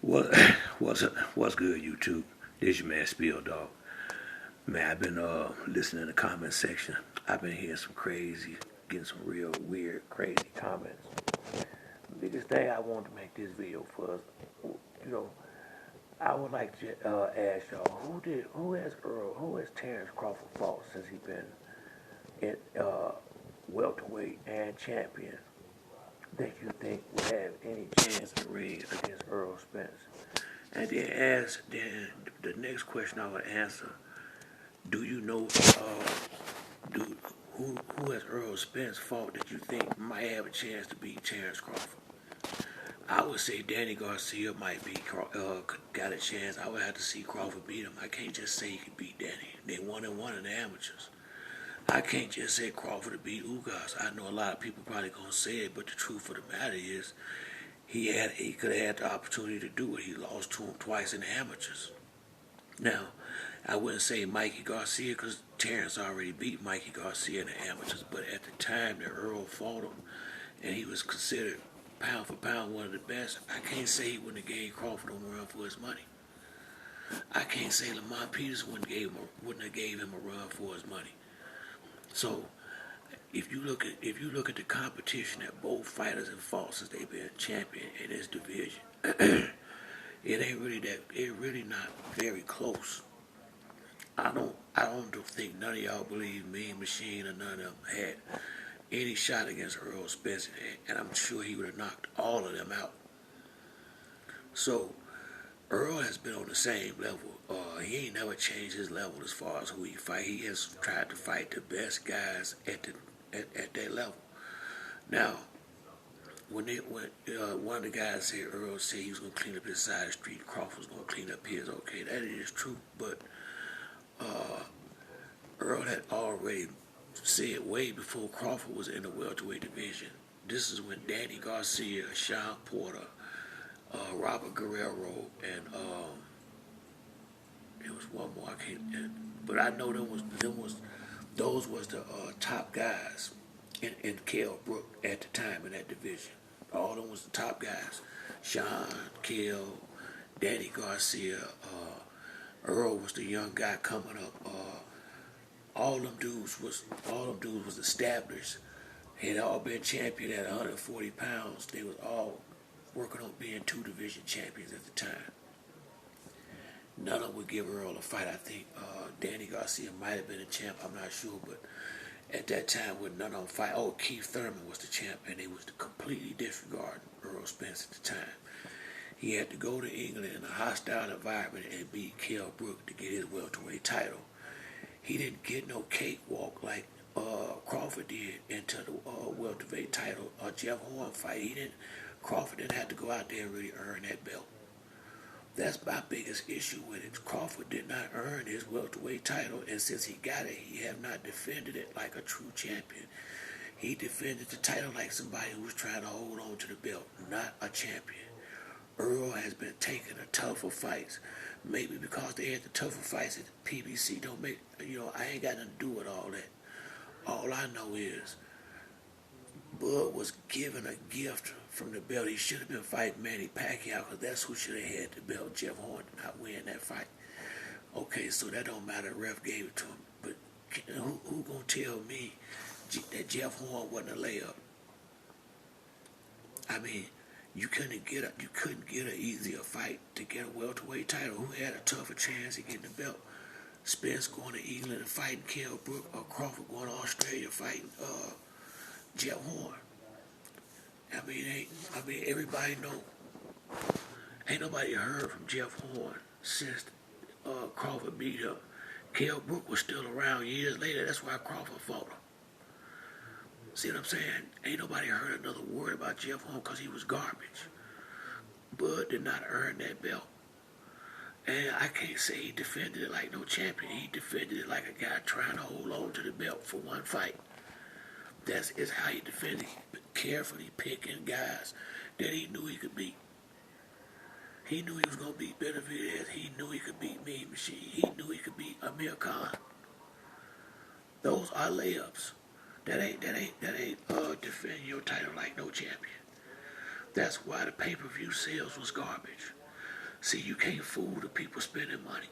What what's good, YouTube? This your man Spill Dog. Man, I've been listening to the comment section. I've been hearing some crazy, getting some real weird, crazy comments. The biggest thing I want to make this video for us, you know, I would like to ask y'all, who has Terrence Crawford fought since he been in welterweight and champion that you think would have any chance to raise against Errol Spence? And then the next question I would answer, do you know do who has Earl Spence fought that you think might have a chance to beat Terrence Crawford? I would say Danny Garcia might be got a chance. I would have to see Crawford beat him. I can't just say he could beat Danny. They 1-1 in the amateurs. I can't just say Crawford to beat Ugas. I know a lot of people probably gonna say it, but the truth of the matter is he could have had the opportunity to do it. He lost to him twice in the amateurs. Now, I wouldn't say Mikey Garcia because Terrence already beat Mikey Garcia in the amateurs, but at the time that Earl fought him and he was considered pound for pound one of the best, I can't say he wouldn't have gave Crawford a run for his money. I can't say Lamont Peterson wouldn't have gave him a run for his money. So if you look at the competition that both fighters have fought since they've been champion in this division, it really not very close. I don't think none of y'all believe Mean Machine or none of them had any shot against Earl Spence, and I'm sure he would have knocked all of them out. So Earl has been on the same level. He ain't never changed his level as far as who he fight. He has tried to fight the best guys at that level. Now, when one of the guys said Earl said he was gonna clean up his side of the street, Crawford was gonna clean up his. Okay, that is true, but Earl had already said way before Crawford was in the welterweight division. This is when Danny Garcia, Sean Porter, Robert Guerrero, and there was one more I can't. But I know those was the top guys in Kell Brook at the time in that division. All of them was the top guys. Sean, Kell, Danny Garcia, Earl was the young guy coming up. All them dudes was established. Had all been champion at 140 pounds. They was all working on being two division champions at the time. None of them would give Earl a fight. I think Danny Garcia might have been a champ. I'm not sure, but at that time, with none of them fight. Oh, Keith Thurman was the champ, and they was completely disregarding Earl Spence at the time. He had to go to England in a hostile environment and beat Kell Brook to get his welterweight title. He didn't get no cakewalk like Crawford did into the welterweight title. Jeff Horn fight. Crawford didn't have to go out there and really earn that belt. That's my biggest issue with it. Crawford did not earn his welterweight title, and since he got it, he have not defended it like a true champion. He defended the title like somebody who was trying to hold on to the belt, not a champion. Earl has been taking the tougher fights. Maybe because they had the tougher fights at the PBC don't make, I ain't got nothing to do with all that. All I know is Bud was given a gift from the belt. He should have been fighting Manny Pacquiao because that's who should have had the belt. Jeff Horn did not win that fight. Okay, so that don't matter. The ref gave it to him. But who gonna tell me that Jeff Horn wasn't a layup? I mean, you couldn't get an easier fight to get a welterweight title. Who had a tougher chance of getting the belt? Spence going to England and fighting Kell Brook, or Crawford going to Australia fighting Jeff Horn. I mean, everybody know. Ain't nobody heard from Jeff Horn since Crawford beat him. Kell Brook was still around years later. That's why Crawford fought him. See what I'm saying? Ain't nobody heard another word about Jeff Horn because he was garbage. Bud did not earn that belt. And I can't say he defended it like no champion. He defended it like a guy trying to hold on to the belt for one fight. Is how he defended it. Carefully picking guys that he knew he could beat. He knew he was going to beat Benavidez. He knew he could beat Mean Machine. He knew he could beat Amir Khan. Those are layups. That ain't defending your title like no champion. That's why the pay-per-view sales was garbage. See, you can't fool the people spending money.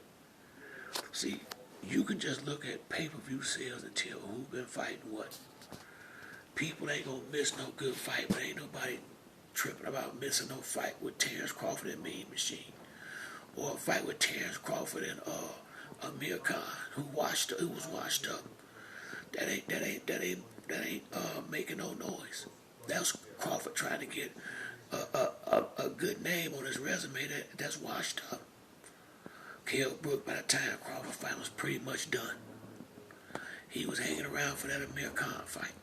See, you can just look at pay-per-view sales and tell who been fighting what. People ain't gonna miss no good fight, but ain't nobody tripping about missing no fight with Terrence Crawford and Mean Machine, or a fight with Terrence Crawford and Amir Khan, who was washed up. That ain't making no noise. That's Crawford trying to get a good name on his resume that's washed up. Kell Brook, by the time Crawford fight was pretty much done, he was hanging around for that Amir Khan fight.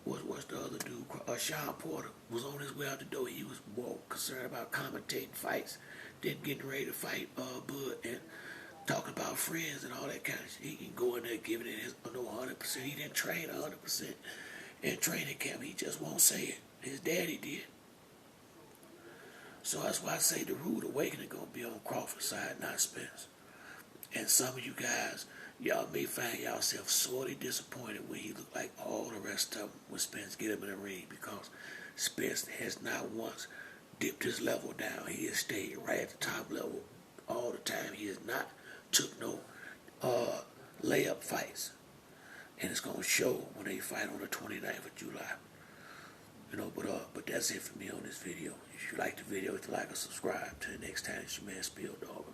What's the other dude? Sean Porter was on his way out the door. He was more concerned about commentating fights than getting ready to fight Bud and talking about friends and all that kind of shit. He can go in there giving it his 100%. He didn't train 100% in training camp. He just won't say it. His daddy did. So that's why I say the rude awakening gonna be on Crawford's side, not Spence. And some of you guys, y'all may find yourself sorely disappointed when he look like all the rest of them when Spence get him in the ring, because Spence has not once dipped his level down. He has stayed right at the top level all the time. He has not took no layup fights. And it's gonna show when they fight on the 29th of July. But that's it for me on this video. If you like the video, hit the like or subscribe. Till the next time, it's your man Spill Dog.